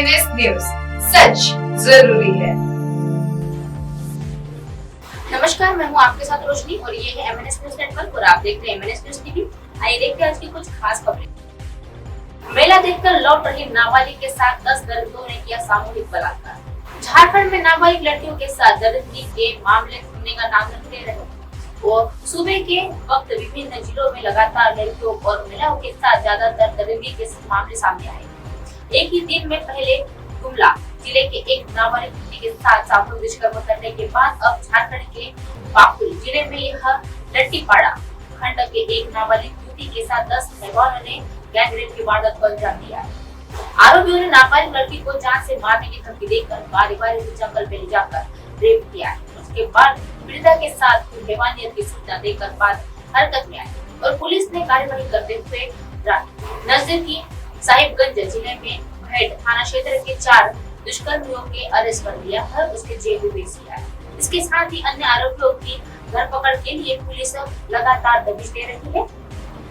MNS news, सच जरूरी है। नमस्कार, मैं हूं आपके साथ रोशनी और ये है MNS न्यूज नेटवर्क और आप देख रहे हैं MNS न्यूज टीवी। आइए देखते हैं आज की कुछ खास खबरें। मेला देखकर लौट रही नाबालिग के साथ 10 दरिंदों ने किया सामूहिक बलात्कार। झारखंड में नाबालिग लड़कियों के साथ दरिंदगी के मामले थमने का नाम नहीं ले रहे और सूबे के वक्त विभिन्न जिलों में लगातार लड़कियों और महिलाओं के साथ ज्यादातर दरिंदगी के मामले सामने आए। एक ही दिन में पहले गुमला जिले के एक नाबालिग लड़की के साथ सामूहिक दुष्कर्म करने के बाद अब झारखंड के पाकुड़ जिले में यह लट्टीपाड़ा खंड के एक नाबालिग युवती के साथ 10 महिलाओं ने गैंगरेप की वारदात को अंजाम दिया है। आरोपियों ने नाबालिग लड़की को जान से मारने की धमकी देकर बारी-बारी से जंगल में ले जाकर रेप किया है। उसके बाद पीड़िता के साथ हैवानियत की सूचना देकर बाद हरकत में आई और पुलिस ने कार्रवाई करते हुए नजदीकी साहिबगंज जिले में भेड़ थाना क्षेत्र के 4 दुष्कर्मियों के अरेस्ट कर लिया है, उसके जेल में भेज दिया है। इसके साथ ही अन्य आरोपियों की धरपकड़ के लिए पुलिस लगातार दबिश दे रही है।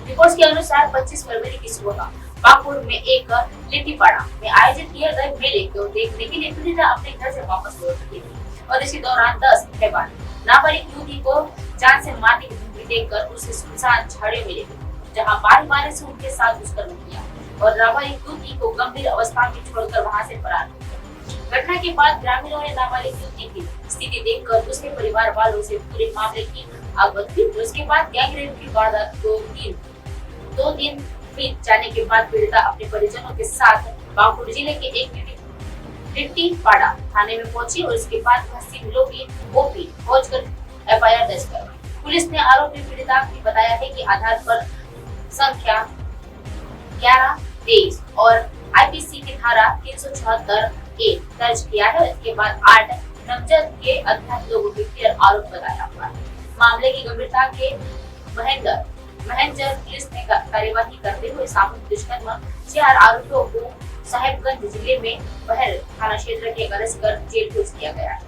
रिपोर्ट्स के अनुसार 25 फरवरी की सुबह पाकुड़ में एक लिट्टीपाड़ा में आयोजित किए गए मेले को देखने के लिए पीड़िता अपने घर से वापस लौट रही थी और इसी दौरान 10 हैवान नाबालिग युवती को जान से मारने की धमकी देकर उसे सुनसान झाड़ियों में ले गई, जहां बारी-बारी से उनके साथ दुष्कर्म किया और नाबालिग युवती को गंभीर अवस्था में छोड़कर वहां से फरार हो गए। घटना के बाद ग्रामीणों ने नाबालिग युवती की स्थिति देखकर उसके परिवार वालों से पूरे मामले की अवगत की। उसके बाद गैंगरेप की वारदात दो दिन बीत जाने के बाद पीड़िता अपने परिजनों के साथ पाकुड़ जिले के एक लिट्टीपाड़ा थाने में पहुंची और इसके बाद सिविलों की ओपी पहुंचकर FIR दर्ज करवाई। पुलिस ने आरोपी पीड़िता की बताया है कि आधार पर संख्या 11, 23 और IPC की धारा 376A दर्ज किया है। इसके बाद 8 नामजद के अज्ञात लोगों के क्लियर आरोप बताया हुआ है। मामले की गंभीरता के महंजर पुलिस ने कार्यवाही करते हुए सामूहिक दुष्कर्म 4 आरोपियों को साहिबगंज जिले में बहर थाना क्षेत्र के अरेस्ट कर जेल भेज दिया गया है।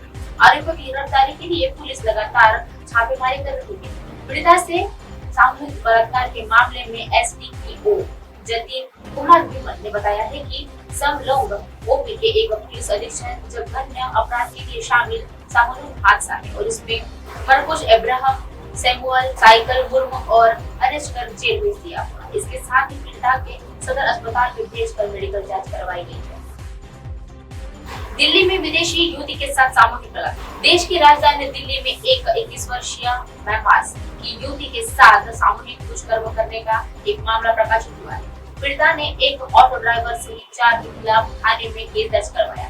आरोपियों की गिरफ्तारी के लिए पुलिस लगातार छापेमारी कर रही है। पीड़िता से सामूहिक बलात्कार के मामले में SDPO जतिन कुमार विमल ने बताया है कि समलग्न OP के एक पुलिस अधीक्षक जघन्य अपराध के लिए शामिल सामूहिक हादसा है और इसमें मरकुश इब्राहिम सैमुअल साइकिल मुर्मू और अरेस्ट कर जेल भेज दिया हुआ। इसके साथ ही पीड़िता के सदर अस्पताल में भेजकर मेडिकल जांच करवाई गई है। दिल्ली में विदेशी युवती के साथ सामूहिक बलात्कार। देश की राजधानी दिल्ली में एक 21 वर्षीय महपास की युवती के साथ सामूहिक दुष्कर्म करने का एक मामला प्रकाशित हुआ है। पीड़िता ने एक ऑटो ड्राइवर सहित 4 के खिलाफ थाने में केस दर्ज करवाया।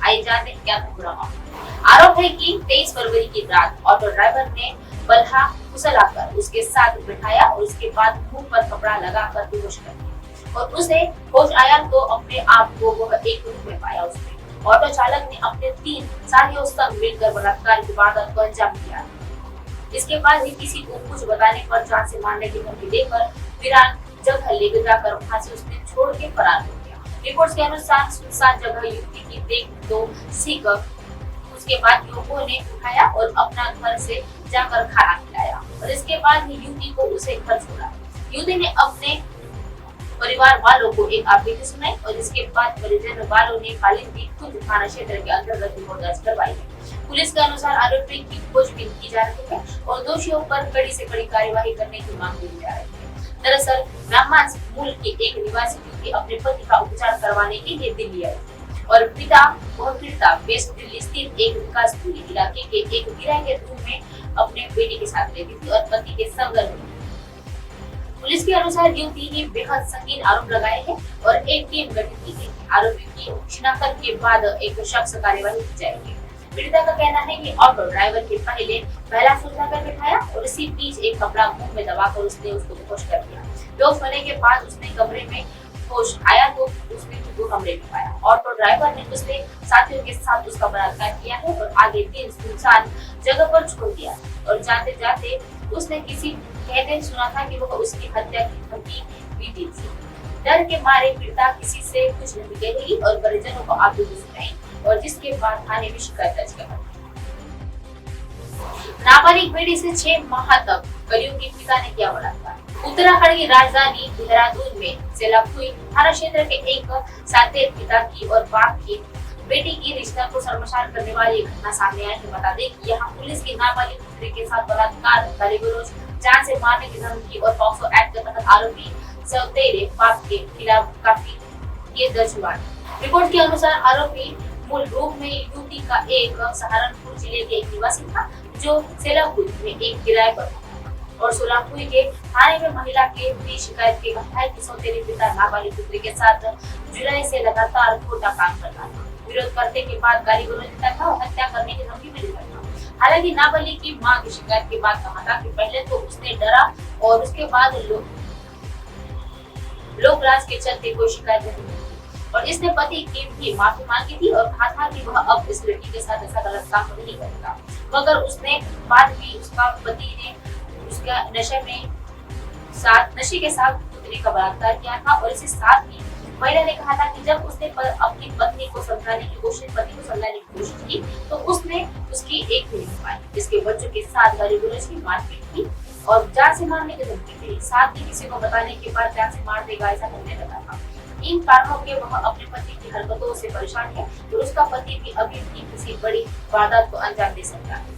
आइए जानते हैं क्या पूरा मामला। आरोप है कि 23 फरवरी की रात ऑटो ड्राइवर ने बल्हा फुसलाकर उसके साथ बिठाया और उसके बाद मुंह पर कपड़ा लगाकर बेहोश कर दिया और उसे होश आया तो अपने आप को वह एक रूम में पाया। उसने ऑटो चालक ने अपने 3 साथियों संग मिलकर बलात्कार की वारदात को अंजाम दिया। इसके बाद भी किसी को कुछ बताने पर जान से मारने की धमकी देकर वीरान जगह ले जाकर वहां से उसने छोड़ के फरार हो गया। रिपोर्ट्स के अनुसार सुनसान जगह युवती की देख तो सीख उसके बाद युवकों ने उठाया और अपना घर से जाकर खाना खिलाया और इसके बाद ही युवती को उसे घर छोड़ा। युवती ने अपने परिवार वालों को एक आपत्ति सुनाई और इसके बाद परिजन वालों ने कालिंदी खुद थाना क्षेत्र के अंतर्गत रिपोर्ट दर्ज करवाई है। पुलिस के अनुसार आरोपी की खोजबीन की जा रही है और दोषियों पर कड़ी से कड़ी कार्यवाही करने की मांग की जा रही है। दरअसल म्यांमार मूल की एक निवासी युवती अपने पति का उपचार करवाने के लिए दिल्ली आई और पीड़िता वेस्ट दिल्ली स्थित एक विकासपुरी इलाके के एक किराए के रूम में अपने बेटे के साथ रहती थी और पति के संग रहती थी। पुलिस के अनुसार युवती ने बेहद संगीन आरोप लगाए हैं और एक टीम गठित की गई। आरोपी की शिनाख्त के बाद एक शख्स कार्यवाही की जाएगी। पीड़िता का कहना है कि ऑटो ड्राइवर के पहले पहला सुलझाकर बिठाया और इसी बीच एक कपड़ा मुंह में दबाकर उसने उसको बेहोश कर दिया। बेहोश होने के बाद उसने कमरे में होश आया तो उसने खुद को कमरे में पाया। ऑटो ड्राइवर ने उसने साथियों के साथ उसका बलात्कार किया है और आगे दिन सुनसान जगह पर छोड़ दिया और जाते जाते उसने किसी कहते सुना था कि वह उसकी हत्या की धमकी भी दी थी। डर के मारे पीड़िता किसी से कुछ नहीं कह रही और परिजनों को आपत्ति सुनाई और जिसके बाद थाने में शिकायत दर्ज करवाई। नाबालिग बेटी से 6 माह तक कलयुगी पिता ने किया बलात्कार। उत्तराखंड की राजधानी देहरादून में सेलाकुई थाना क्षेत्र के एक साथी पिता की और बाप की बेटी की रिश्ता को शर्मसार करने वाली घटना सामने आई है। बता दें कि यहाँ पुलिस की नाबालिग पुत्री के साथ बलात्कार, गाली गलौज, जान से मारने की धमकी और पॉक्सो एक्ट के तहत आरोपी सौतेले बाप के खिलाफ काफी केस दर्ज हुआ है। रिपोर्ट के अनुसार आरोपी मूल रूप में यूपी का एक सहारनपुर जिले के एक निवासी था, जो सेलाकुई में एक किराए पर और सोलापुर के थाने में महिला के भी शिकायत की गई है कि सौतेले पिता नाबालिग पुत्री के साथ जुलाई से लगातार खोटा काम करता था, विरोध करने के बाद गाली गलौज देता था और हत्या करने की धमकी भी देता था। हालांकि नाबालिग की मां की शिकायत के बाद कहा था कि पहले तो उसने डरा और उसके बाद लोकलाज के चलते कोई शिकायत नहीं और इसने पति की भी माफी मांगी थी और कहा था कि वह अब इस लड़की के साथ ऐसा गलत काम नहीं करेगा, मगर उसने बाद भी उसका पति ने उसका नशे के साथ पुत्री का बलात्कार किया था और इसके साथ ही महिला ने कहा था कि जब उसने अपनी पत्नी को समझाने की कोशिश की तो उसने उसकी एक भी नहीं पाई, जिसके बच्चों के साथ गाली गलौज की मारपीट की और जान से मारने की धमकी दी। साथ ही किसी को बताने के बाद जान से मार देगा ऐसा करने लगा था। इन कारणों के वह अपने पति की हरकतों से परेशान है और उसका पति भी अभी भी किसी बड़ी वारदात को अंजाम दे सकता है।